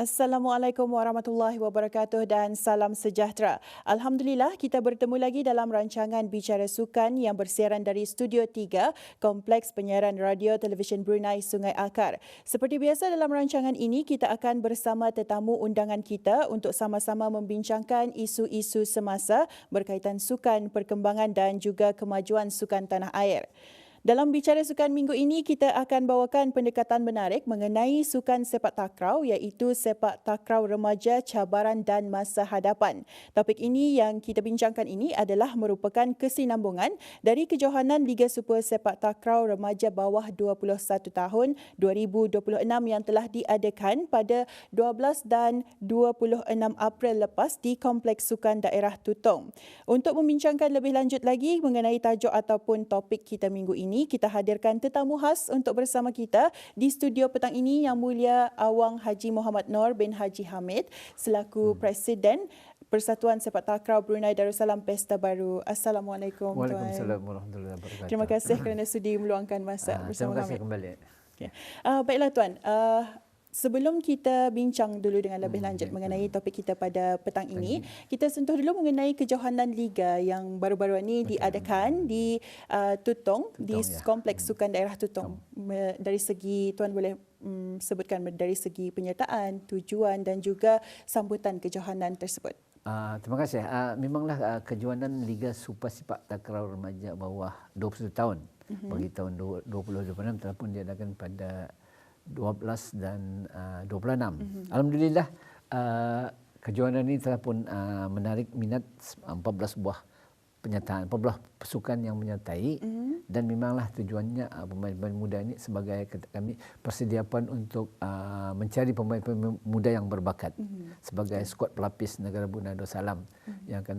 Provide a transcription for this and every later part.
Assalamualaikum warahmatullahi wabarakatuh dan salam sejahtera. Alhamdulillah kita bertemu lagi dalam rancangan Bicara Sukan yang bersiaran dari Studio 3, Kompleks Penyiaran Radio Televisyen Brunei Sungai Akar. Seperti biasa dalam rancangan ini kita akan bersama tetamu undangan kita untuk sama-sama membincangkan isu-isu semasa berkaitan sukan, perkembangan dan juga kemajuan sukan tanah air. Dalam Bicara Sukan minggu ini, kita akan bawakan pendekatan menarik mengenai sukan sepak takraw iaitu sepak takraw remaja, cabaran dan masa hadapan. Topik ini yang kita bincangkan ini adalah merupakan kesinambungan dari kejohanan Liga Super Sepak Takraw Remaja Bawah 21 tahun 2026 yang telah diadakan pada 12 dan 26 April lepas di Kompleks Sukan Daerah Tutong. Untuk membincangkan lebih lanjut lagi mengenai tajuk ataupun topik kita minggu ini, kita hadirkan tetamu khas untuk bersama kita di studio petang ini Yang Mulia Awang Haji Muhammad Noor bin Haji Hamid selaku Presiden Persatuan Sepak Takraw Brunei Darussalam Pesta Baru. Assalamualaikum Tuan. Waalaikumsalam warahmatullahi wabarakatuh. Terima kasih kerana sudi meluangkan masa bersama kami. Terima kasih kembali. Okay. Baiklah Tuan, sebelum kita bincang dulu dengan lebih lanjut mengenai topik kita pada petang ini, kita sentuh dulu mengenai kejohanan Liga yang baru-baru ini diadakan di Tutong, di Kompleks Sukan Daerah Tutong. Dari segi, Tuan boleh sebutkan dari segi penyertaan, tujuan dan juga sambutan kejohanan tersebut. Terima kasih. Memanglah kejohanan Liga Super Sepak Takraw Remaja bawah 21 tahun bagi tahun 2026 telah pun diadakan pada 12 dan 26. Alhamdulillah kejohanan ini telah pun menarik minat 14 buah penyertaan, 14 pasukan yang menyertai dan memanglah tujuannya pemain-pemain muda ini sebagai kami persediaan untuk mencari pemain-pemain muda yang berbakat sebagai skuad pelapis negara Brunei Darussalam yang akan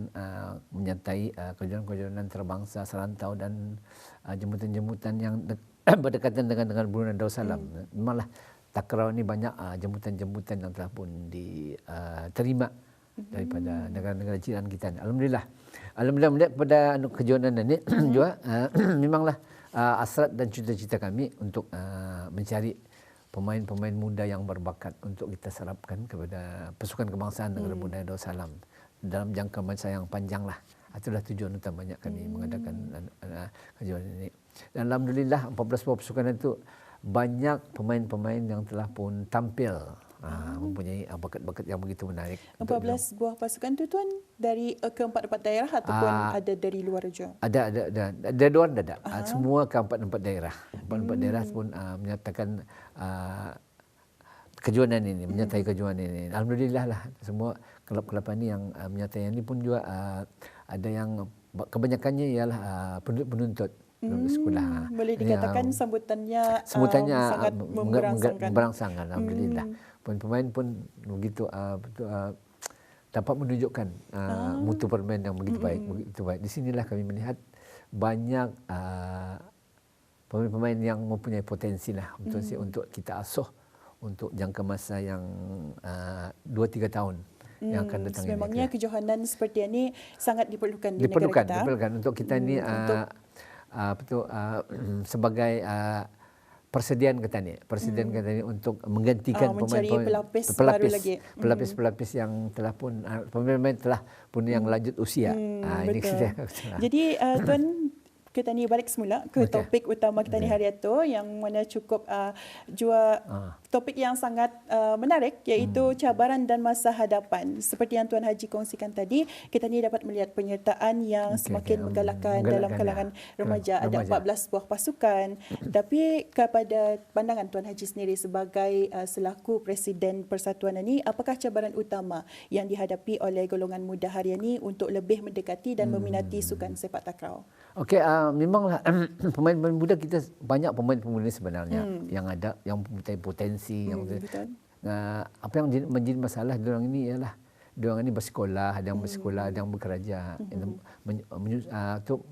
menyertai kejohanan terbangsa serantau dan jemputan-jemputan yang berdekatan dengan Brunei Darussalam. Memanglah takraw ini banyak jemputan-jemputan yang telah pun diterima daripada negara-negara jiran kita. Alhamdulillah melihat pada kejohanan ini juga memanglah hasrat dan cita-cita kami untuk mencari pemain-pemain muda yang berbakat untuk kita serapkan kepada pasukan kebangsaan negara Brunei Darussalam dalam jangka masa yang panjang lah. Itulah tujuan utamanya kami mengadakan kejohanan ini. Dan alhamdulillah 14 buah pasukan itu banyak pemain-pemain yang telah pun tampil mempunyai bakat-bakat yang begitu menarik. 14 buah pasukan itu Tuan dari keempat-empat daerah ataupun ada dari luar juga? Ada luar ada. Semua keempat-empat daerah. Empat-empat daerah pun menyatakan kejohanan ini, menyertai kejohanan ini. Alhamdulillah lah semua kelab-kelab ini yang menyertai ini pun juga ada yang kebanyakannya ialah penuntut sekolah. Boleh dikatakan sambutannya sangat memberangsangkan. Alhamdulillah. Pemain pun begitu dapat menunjukkan mutu permainan yang begitu baik. Di sinilah kami melihat banyak pemain-pemain yang mempunyai potensi lah untuk kita asuh untuk jangka masa yang 2-3 tahun yang akan datang. Memangnya kejohanan seperti ini sangat diperlukan di negara kita. Diperlukan untuk kita ini sebagai persediaan kita ni untuk menggantikan pelapis yang telah pun pemain telah pun yang lanjut usia. Betul. Jadi Tuan, kita ni balik semula ke topik utama kita ni hari itu yang mana cukup topik yang sangat menarik iaitu cabaran dan masa hadapan. Seperti yang Tuan Haji kongsikan tadi, kita ni dapat melihat penyertaan yang semakin menggalakkan dalam kalangan remaja. Ada 14 buah pasukan. Tapi kepada pandangan Tuan Haji sendiri sebagai selaku Presiden Persatuan ini, apakah cabaran utama yang dihadapi oleh golongan muda hari ini untuk lebih mendekati dan meminati sukan sepak takraw? Okey, memanglah pemain-pemain muda kita banyak pemain-pemain sebenarnya yang ada yang mempunyai potensi yang apa yang menjadi masalah diorang ini ialah diorang ini bersekolah, ada yang bersekolah, ada yang bekerja. Untuk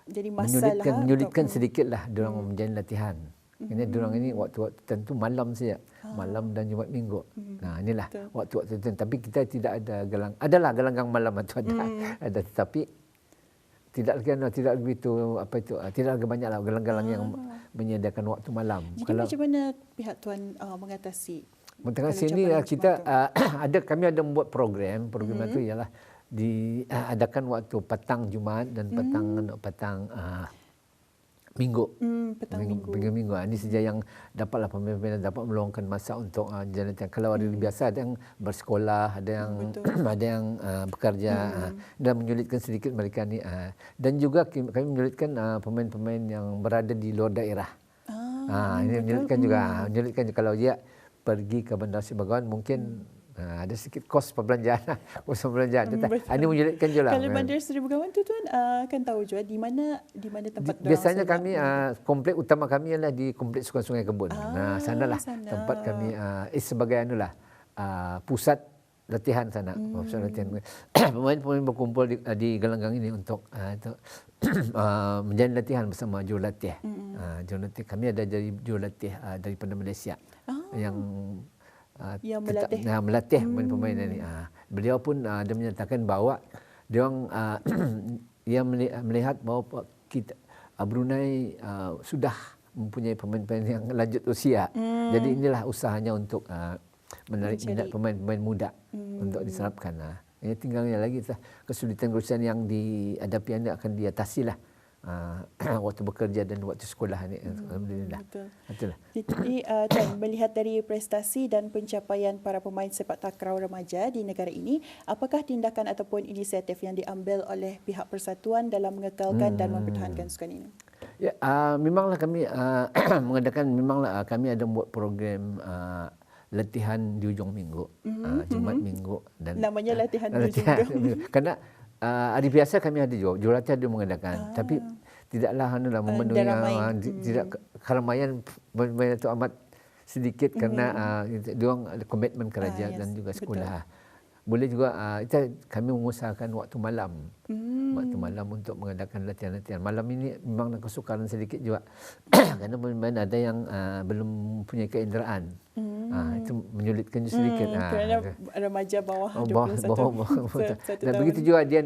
jadi masalah menyulitkan sedikitlah diorang menjalani latihan. Kerana diorang ini waktu-waktu tertentu malam saja, malam dan Jumaat Minggu. Inilah waktu-waktu tertentu. Tapi kita tidak ada adalah gelanggang malam itu ada tetapi tidak begitu tidak lagi banyaklah galang-galang yang menyediakan waktu malam. Jadi macam mana pihak Tuan mengatasi Tengah Kalau sini cabaran kita macam kami ada membuat program itu ialah diadakan waktu petang Jumaat dan petang Minggu. Petang minggu. Minggu. Ini saja yang dapatlah pemimpin dapat meluangkan masa untuk jalan latihan. Kalau hari biasa ada yang bersekolah, ada yang ada yang bekerja dan menyulitkan sedikit mereka ni. Dan juga kami menyulitkan pemain-pemain yang berada di luar daerah. Ini menyulitkan juga. Menyulitkan juga kalau dia pergi ke Bandar Sibagawan mungkin ada sedikit kos perbelanjaan. Kos perbelanjaan. Ini menyulitkan juga. Kalau Bandar Seri Begawan tu tuan kan tahu juga di mana tempat biasanya kami komplek utama kami ialah di komplek Sukan Sungai Kebun. Sanalah tempat kami sebagai pusat latihan sana. Pusat latihan. Pemain-pemain berkumpul di gelanggang ini untuk menjalani latihan bersama jurulatih. Jurulatih kami ada dari jurulatih daripada Malaysia yang melatih pemain-pemain ini. Beliau pun dia menyatakan bahawa dia ia melihat bahawa kita Brunei sudah mempunyai pemain-pemain yang lanjut usia. Jadi inilah usahanya untuk menarik minat pemain-pemain muda untuk diserapkan. Ini tinggalnya lagi kesulitan-kesulitan yang dihadapi ini akan diatasilah. Waktu bekerja dan waktu sekolah ni. Alhamdulillah. Betul. Jadi Tuan, melihat dari prestasi dan pencapaian para pemain sepak takraw remaja di negara ini, apakah tindakan ataupun inisiatif yang diambil oleh pihak persatuan dalam mengekalkan dan mempertahankan sukan ini? Ya, memanglah kami kami ada membuat program latihan di hujung minggu, Jumaat minggu dan namanya latihan di hujung minggu. Karena hari biasa kami ada jurulatih ada mengadakan, tapi tidaklah memenuhi tidak keramaian pemain itu amat sedikit karena diorang ada komitmen kerja dan juga sekolah. Boleh juga kami mengusahakan waktu malam. Waktu malam untuk mengadakan latihan-latihan. Malam ini memang kesukaran sedikit juga. Kerana pemain ada yang belum punya keinderaan. Itu menyulitkan sedikit. Kerana remaja bawah 21 dan begitu juga dia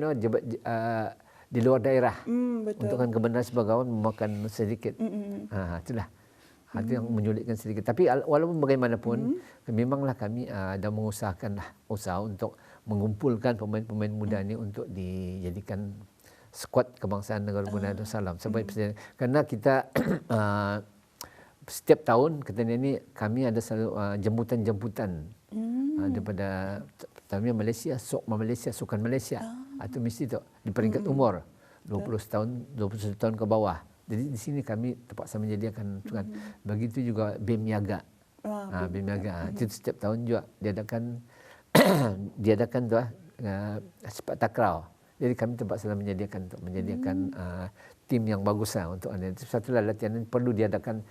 di luar daerah. Untuk kan kebenaran Sibagawan memakan sedikit. Itulah. Itu yang menyulitkan sedikit. Tapi walaupun bagaimanapun, memanglah kami dah mengusahakan usaha untuk mengumpulkan pemain-pemain muda ini untuk dijadikan skuad kebangsaan negara Brunei Darussalam. Karena kita setiap tahun ini kami ada selalu jemputan-jemputan daripada pertama Malaysia, Sukan Malaysia. Itu mesti tu di peringkat umur 21 tahun ke bawah. Jadi di sini kami terpaksa menyediakan sukan. Begitu juga BEM Niaga. BEM Niaga. Setiap tahun juga diadakan tu sepak takraw. Jadi kami terpaksa menyediakan tim yang bagus untuk satulah latihan ini perlu diadakan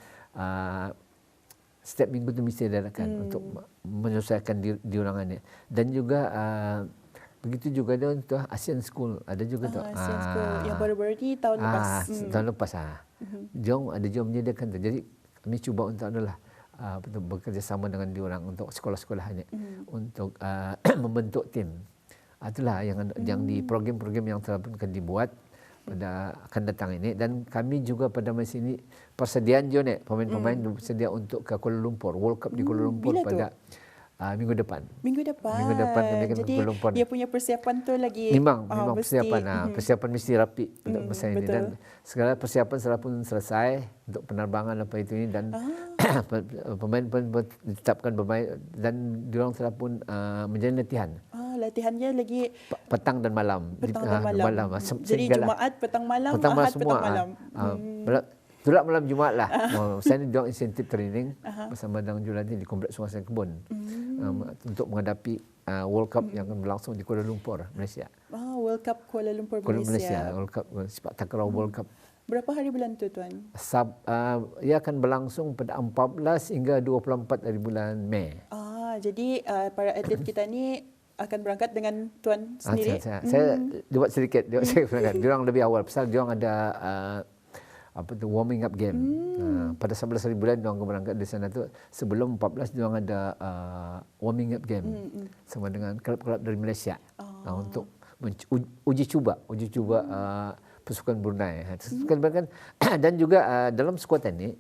setiap minggu tu mesti diadakan untuk menyelesaikan diurangannya. Dan juga begitu juga ada untuk ASEAN School, ada juga tu. ASEAN School yang baru-baru ni tahun lepas. Tahun lepas Jom menyediakan tu. Jadi kami cuba untuk bekerjasama dengan diorang untuk sekolah-sekolah ini untuk membentuk tim. Itulah yang di program-program yang telah pun akan dibuat pada akan datang ini. Dan kami juga pada masa ini persediaan juga pemain-pemain bersedia untuk ke Kuala Lumpur, World Cup di Kuala Lumpur pada minggu depan. Minggu depan kami akan jadi dia punya persiapan tu lagi memang persiapan mesti rapi untuk masa ini. Dan segala persiapan telah pun selesai untuk penerbangan apa itu ini. Dan pemain ditetapkan pemain dan diorang telah pun menjalani latihan. Latihannya lagi petang dan malam. Jadi Jumaat petang malam, Ahad semua, petang malam. Itulah malam Jumaat lah. Saya ni diorang insentif training bersama dengan jurulatih di Kompleks Sungai Kebun untuk menghadapi World Cup yang akan berlangsung di Kuala Lumpur, Malaysia. World Cup Kuala Lumpur, Malaysia. World Cup sepak takraw World Cup. Berapa hari bulan tu Tuan? Ia akan berlangsung pada 14 hingga 24 hari bulan Mei. Jadi para atlet kita ni akan berangkat dengan Tuan sendiri? Saya buat sedikit. Diorang lebih awal. Pasal diorang ada warming up game. Pada 11 hari bulan diorang akan berangkat di sana tu. Sebelum 14 diorang ada warming up game sama dengan kelab-kelab dari Malaysia untuk uji cuba pasukan Brunei. Dan juga dalam skuad ini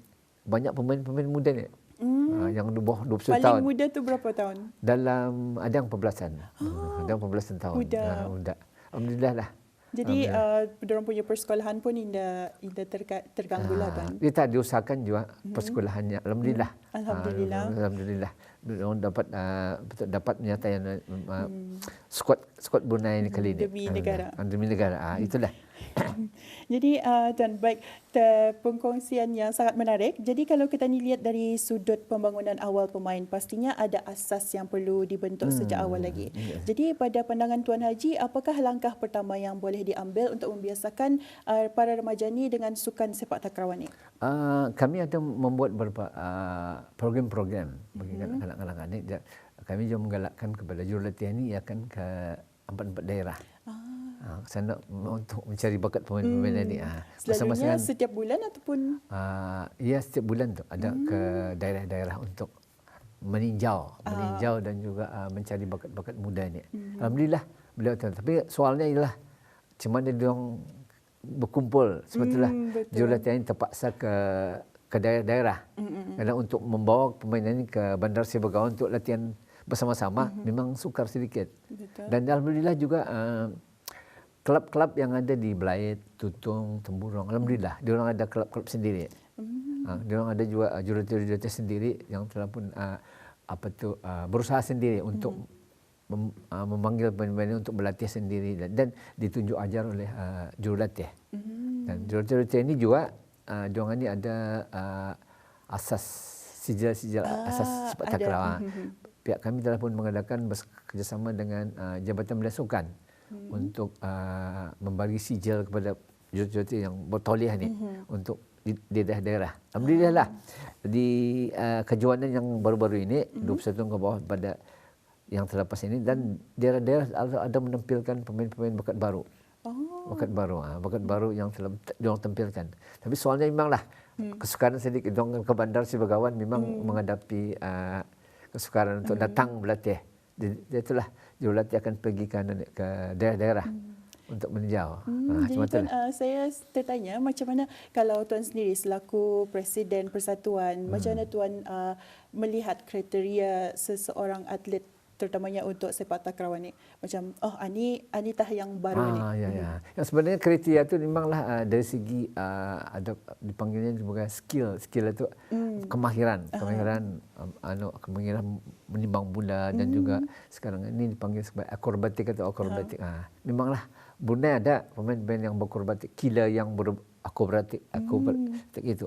banyak pemain-pemain muda ni. yang di bawah 20 Paling tahun. muda tu berapa tahun? Dalam ada yang 14-an. Ada yang 14 tahun. Muda. Muda. Alhamdulillah lah. Jadi diorang punya persekolahan pun indah terganggu lah kan? Kita diusahakan juga persekolahannya. Alhamdulillah. Alhamdulillah. Alhamdulillah. Diorang dapat menyatakan skuad Brunei ini kali ini. Demi negara. Demi negara. Itulah. Jadi Tuan, baik, perkongsian yang sangat menarik. Jadi kalau kita ni lihat dari sudut pembangunan awal pemain, pastinya ada asas yang perlu dibentuk sejak awal lagi. Jadi pada pandangan Tuan Haji, apakah langkah pertama yang boleh diambil untuk membiasakan para remaja ni dengan sukan sepak takraw ni? Kami ada membuat beberapa program-program bagi kanak-kanak ini. Kami juga menggalakkan kepada jurulatih ini akan ke 4 daerah. Sana untuk mencari bakat pemain-pemain ini. Selalunya setiap bulan ataupun? Ya, setiap bulan tu ada ke daerah-daerah untuk meninjau dan juga mencari bakat-bakat muda ini. Alhamdulillah beliau tahu. Tapi soalnya ialah macam mana dia orang berkumpul. Sebab itulah jurulatih ini terpaksa ke daerah-daerah. Karena untuk membawa pemain ini ke Bandar Seri Begawan untuk latihan bersama-sama memang sukar sedikit. Betul. Dan alhamdulillah juga kelab-kelab yang ada di Belait, Tutung, Temburong, alhamdulillah dia orang ada kelab-kelab sendiri. Dia orang ada juga jurulatih sendiri yang telah pun berusaha sendiri untuk memanggil pemain-pemain untuk berlatih sendiri dan ditunjuk ajar oleh jurulatih. Dan jurulatih ini juga dia orang ini ada asas sijil asas sepak takraw. Pihak kami telah pun mengadakan bekerjasama dengan Jabatan Belia Sukan untuk membagi sijil kepada jurulatih yang bertauliah ni untuk di daerah-daerah. Alhamdulillah lah di kejuaraan yang baru-baru ini 21 ke bawah pada yang terlepas ini dan daerah-daerah ada menampilkan pemain-pemain bakat baru. Bakat baru yang telah diorang tampilkan. Tapi soalnya memanglah kesukaran sedikit diorang ke Bandar Seri Begawan memang menghadapi kesukaran untuk datang berlatih. Itulah jurulatih akan pergi ke daerah-daerah untuk meninjau. Jadi Tuan, saya tertanya macam mana kalau Tuan sendiri selaku Presiden Persatuan, macam mana Tuan melihat kriteria seseorang atlet terutamanya untuk sepak takraw ni? Macam Anitah yang baru ni. Ya. Yang sebenarnya kriteria itu memanglah dari segi ada dipanggilnya sebagai skill itu kemahiran menimbang bola dan juga sekarang ini dipanggil sebagai akrobatik atau akrobatik. Memanglah Brunei ada pemain-pemain yang berakrobatik, kila yang berakrobatik itu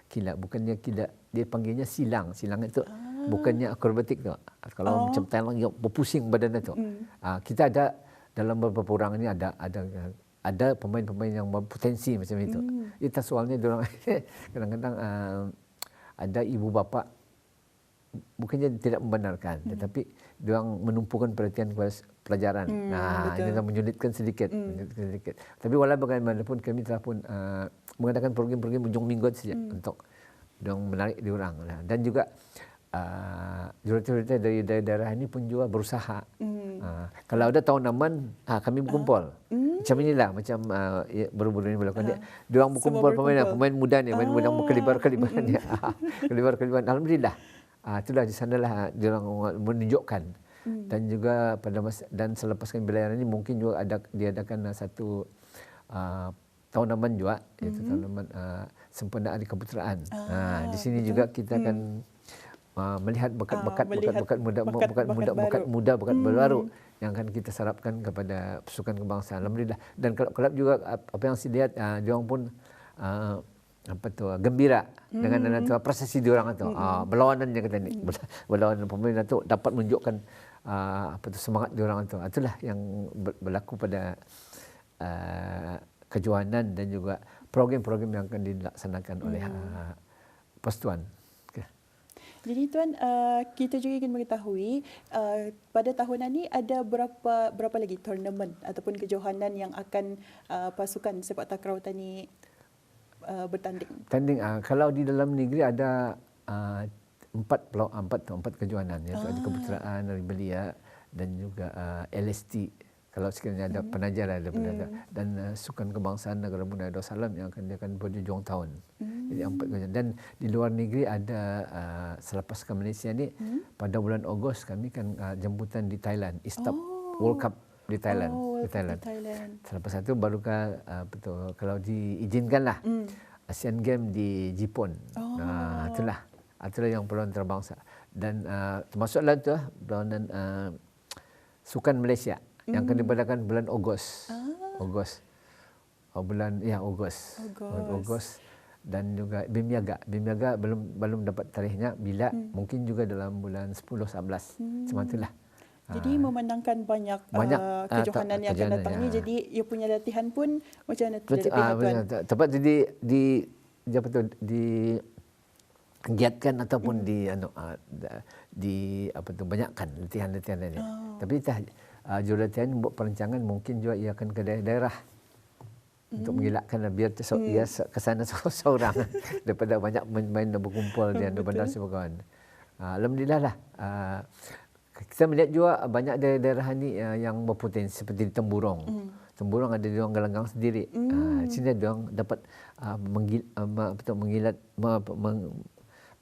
kila, bukannya kila, dia panggilnya silang itu bukannya akrobatik tu. Kalau macam Thailand yang berpusing badan itu. Kita ada dalam beberapa orang ini ada pemain-pemain yang berpotensi macam itu. Itu soalnya diorang kadang-kadang ada ibu bapa bukannya tidak membenarkan, tetapi diorang menumpukan perhatian kepada pelajaran. Ini menyulitkan sedikit. Tapi walau bagaimanapun kami telah pun mengadakan program-program ujung minggu saja untuk diorang menarik diorang. Dan juga jurulatih dari daerah ini pun juga berusaha. Kalau ada tahunan kami berkumpul. Macam inilah, macam baru-baru ini melakukan dia. Diorang berkumpul pemain muda ni, pemain muda kelibar-kelibaran dia. Kelibar-kelibaran. Alhamdulillah. Itulah di sanalah diorang menunjukkan. Dan juga dan selepas pembelajaran ini mungkin juga diadakan satu tahunan juga, iaitu tahunan sempurnaan di keputeraan. Di sini juga kita akan melihat bakat muda baru yang akan kita sarapkan kepada pasukan kebangsaan. Alhamdulillah. Dan kelab juga apa yang saya lihat diorang pun gembira dengan prestasi diorang itu. Berlawanan yang kata ni. Berlawanan pemain itu dapat menunjukkan semangat diorang itu. Itulah yang berlaku pada kejuanan dan juga program-program yang akan dilaksanakan oleh Persatuan. Jadi Tuan, kita juga ingin mengetahui pada tahunan ini ada berapa lagi tournament ataupun kejohanan yang akan pasukan sepak takraw tani bertanding? Kalau di dalam negeri ada empat kejohanan, iaitu ada keputeraan, dari Belia dan juga LST. Kalau sekiranya ada penajar dan sukan kebangsaan negara Brunei Darussalam yang akan berjujung tahun. Jadi 4 kejuaraan. Dan di luar negeri ada selepas ke Malaysia ni pada bulan Ogos kami kan jemputan di Thailand, Istap World Cup di Thailand. World Cup di Thailand. Selepas itu barukah betul kalau diizinkanlah Asian Games di Jepun. Itulah yang perlawanan terbangsa. Dan termasuklah tu perlawanan Sukan Malaysia yang akan diadakan bulan Ogos. Ogos. Ogos. Dan juga BIMYAGA. BIMYAGA belum dapat tarikhnya bila mungkin juga dalam bulan 10-11. Macam itulah. Jadi memandangkan banyak kejohanan yang akan datang ni, jadi ia punya latihan pun macam mana tu Tuan? Tepat digiatkan ataupun banyakkan latihan-latihan ini. Tapi jurulatihan buat perancangan mungkin juga ia akan ke daerah-daerah untuk mengelakkan biar ia ke sana seorang daripada banyak main berkumpul di bandar sebagainya. Alhamdulillah lah. Kita melihat juga banyak daerah-daerah ni yang berpotensi seperti di Temburong. Temburong ada diorang gelanggang sendiri. Di sini diorang dapat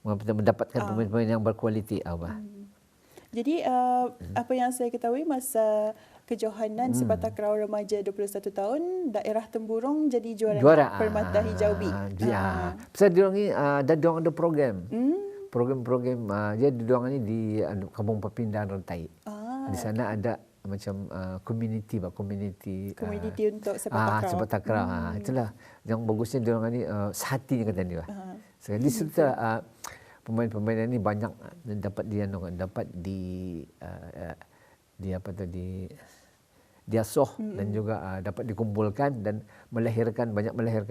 mendapatkan pemain-pemain yang berkualiti. Jadi apa yang saya ketahui masa kejohanan Sepak Takraw Remaja 21 tahun, daerah Temburong jadi juara Permata Hijau B. Pasal diorang ni diorang ada program. Program-program jadi diorang ni di Kampung Perpindahan Rentai. Di sana ada macam community untuk Sepak Takraw. Itulah yang bagusnya diorang ni sehati yang kata dia. Di situ pemain-pemain ini banyak dapat diasuh dan juga dapat dikumpulkan dan melahirkan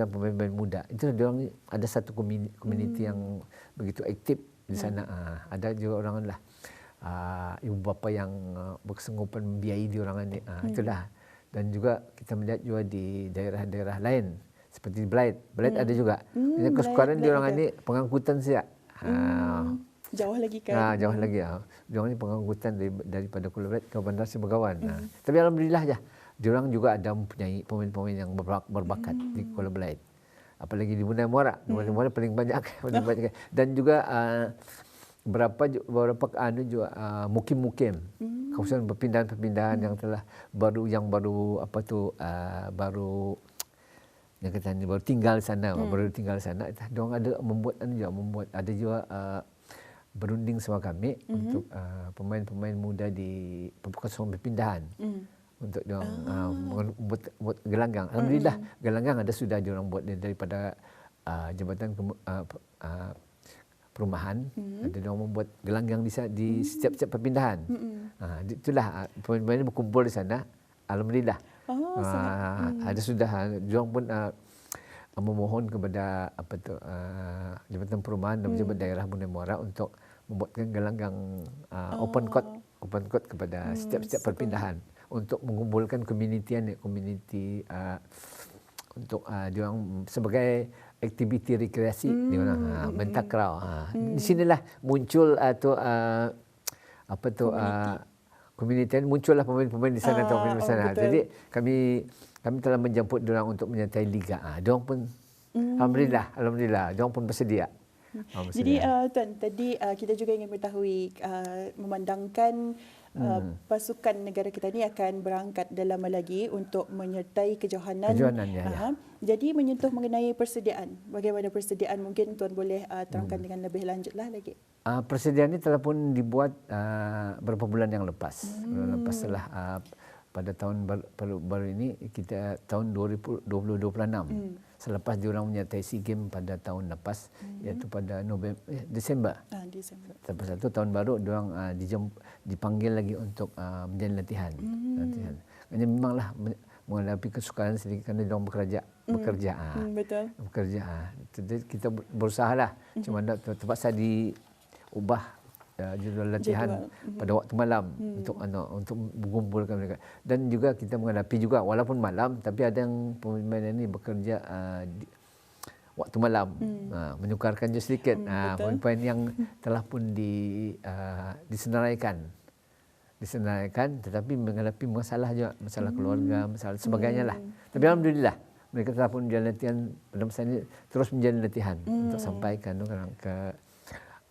pemain-pemain muda. Itu diorang ada satu community yang begitu aktif di sana. Ada juga orang lah ibu bapa yang bersanggupan membiayai diorang ini. Itulah. Dan juga kita melihat juga di daerah-daerah lain seperti Belait ada juga. Sekarang diorang ini pengangkutan saja. Jauh lagi kan? Jauh lagi. Diorang ini pengangkutan daripada Kuala Belait ke Bandar Sebegawan. Tapi alhamdulillah je, diorang juga ada mempunyai pemain-pemain yang berbakat di Kuala Belait. Apalagi di Bunda Muara. Bunda Muara paling banyak. Dan juga beberapa juga mukim-mukim. Kawasan perpindahan-perpindahan yang telah baru yang baru tinggal di sana, Diorang ada membuat ada juga berunding sama kami untuk pemain-pemain muda di kawasan perpindahan. Untuk diorang buat gelanggang. Alhamdulillah gelanggang sudah diorang buat daripada Jabatan Perumahan. Ada diorang membuat gelanggang di setiap perpindahan. Itulah pemain-pemain berkumpul di sana. Alhamdulillah. Ada sudah diorang pun memohon kepada Jabatan Perumahan dan Pejabat Daerah Bunda Muara untuk membuatkan gelanggang open court kepada setiap perpindahan untuk mengumpulkan community untuk diorang sebagai aktiviti rekreasi diorang main takraw. Di sinilah muncul komuniti muncullah pemain-pemain di sana Jadi kami telah menjemput diorang untuk menyertai liga. Diorang pun alhamdulillah diorang pun bersedia. Jadi Tuan, tadi kita juga ingin mengetahui memandangkan pasukan negara kita ni akan berangkat dalam lagi untuk menyertai kejohanan. Jadi menyentuh mengenai persediaan. Bagaimana persediaan, mungkin Tuan boleh terangkan dengan lebih lanjutlah lagi. Persediaan ini telah pun dibuat beberapa bulan yang lepas. Setelah pada tahun baru ini kita tahun 2026. Selepas diorang menyertai SEA Games pada tahun lepas, iaitu pada Desember. Lepas itu tahun baru diorang dipanggil lagi untuk menjalani latihan. Hanya memanglah menghadapi kesukaran sedikit kerana diorang bekerja. Betul. Jadi kita berusahalah. Cuma terpaksa diubah jadwal latihan pada waktu malam untuk mengumpulkan mereka. Dan juga kita menghadapi juga walaupun malam, tapi ada yang pemain ini bekerja di waktu malam, menyukarkan je sedikit. Pemain yang telah pun disenaraikan, tetapi menghadapi masalah juga, masalah keluarga, masalah sebagainya lah. Tapi alhamdulillah mereka telah pun menjalani latihan pada masa ini, terus menjalani latihan untuk sampaikan ke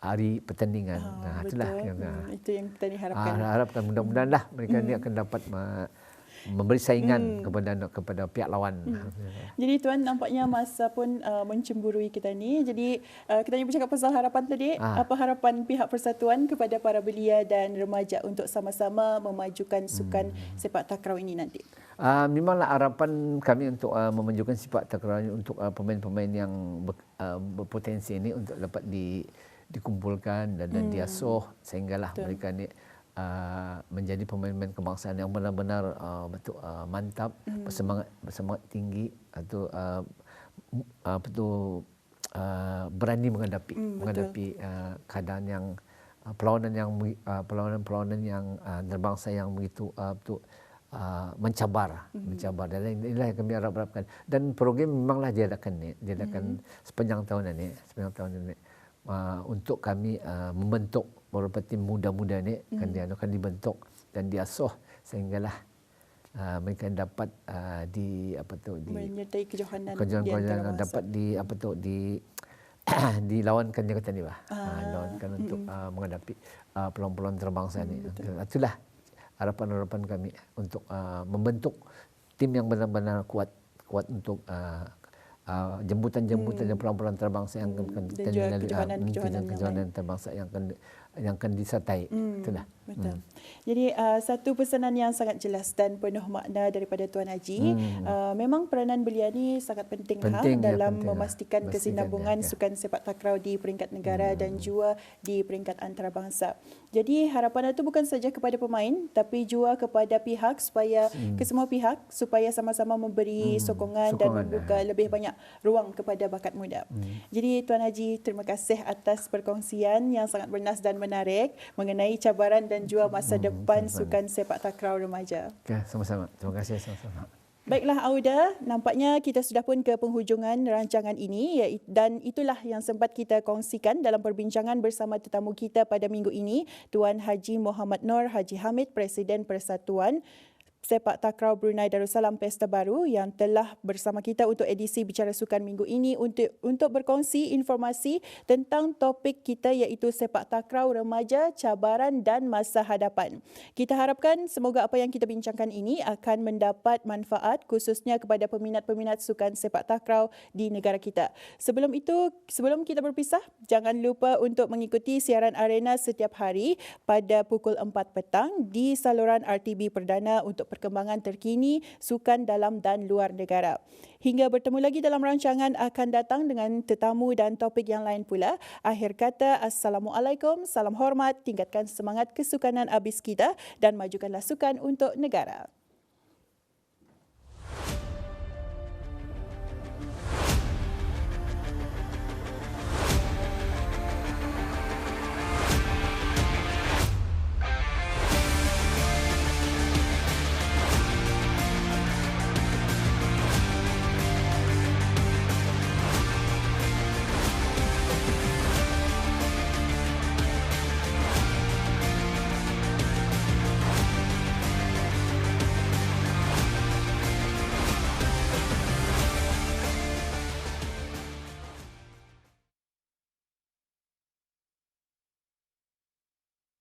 hari pertandingan. Itulah yang itu yang kita diharapkan. Harapkan mudah-mudahan lah mereka ni akan dapat memberi saingan kepada pihak lawan. Jadi Tuan, nampaknya masa pun mencemburui kita ni. Jadi kita ni bercakap pasal harapan tadi. Apa harapan pihak persatuan kepada para belia dan remaja untuk sama-sama memajukan sukan sepak takraw ini nanti? Memanglah harapan kami untuk memajukan sepak takraw untuk pemain-pemain yang berpotensi ini untuk dapat dikumpulkan dan diasuh sehinggalah mereka ni menjadi pemain-pemain kebangsaan yang benar-benar mantap, bersemangat tinggi atau berani menghadapi keadaan yang perlawanan yang antarabangsa yang begitu mencabar. Dan inilah yang kami harapkan. Dan program memanglah diadakan sepanjang tahun ini untuk kami membentuk beberapa tim muda-muda ni akan dibentuk dan diasuh sehinggalah mereka dapat menyertai kejohanan dapat dilawankan yang kata ni lawankan untuk menghadapi peluang-peluang antarabangsa ni. Itulah harapan-harapan kami untuk membentuk tim yang benar-benar kuat untuk jemputan-jemputan dan peluang-peluang antarabangsa yang akan kejohanan antarabangsa yang akan disertai. Itulah. Betul. Jadi satu pesanan yang sangat jelas dan penuh makna daripada Tuan Haji. Memang peranan belia ni sangat penting dalam memastikan kesinambungan sukan sepak takraw di peringkat negara dan juga di peringkat antarabangsa. Jadi harapan itu bukan saja kepada pemain tapi juga kepada pihak supaya kesemua pihak supaya sama-sama memberi sokongan dan membuka lebih banyak ruang kepada bakat muda. Jadi Tuan Haji, terima kasih atas perkongsian yang sangat bernas dan menarik mengenai cabaran dan juga masa depan sukan sepak takraw remaja. Sama-sama. Terima kasih sama-sama. Baiklah Auda, nampaknya kita sudah pun ke penghujungan rancangan ini dan itulah yang sempat kita kongsikan dalam perbincangan bersama tetamu kita pada minggu ini, Tuan Haji Muhammad Noor Haji Hamid, Presiden Persatuan Sepak Takraw Brunei Darussalam Pesta Baru yang telah bersama kita untuk edisi Bicara Sukan minggu ini untuk berkongsi informasi tentang topik kita iaitu sepak takraw remaja, cabaran dan masa hadapan. Kita harapkan semoga apa yang kita bincangkan ini akan mendapat manfaat khususnya kepada peminat-peminat sukan sepak takraw di negara kita. Sebelum kita berpisah, jangan lupa untuk mengikuti siaran Arena setiap hari pada pukul 4 petang di saluran RTB Perdana untuk perkembangan terkini sukan dalam dan luar negara. Hingga bertemu lagi dalam rancangan akan datang dengan tetamu dan topik yang lain pula. Akhir kata, Assalamualaikum, salam hormat, tingkatkan semangat kesukanan abis kita dan majukanlah sukan untuk negara.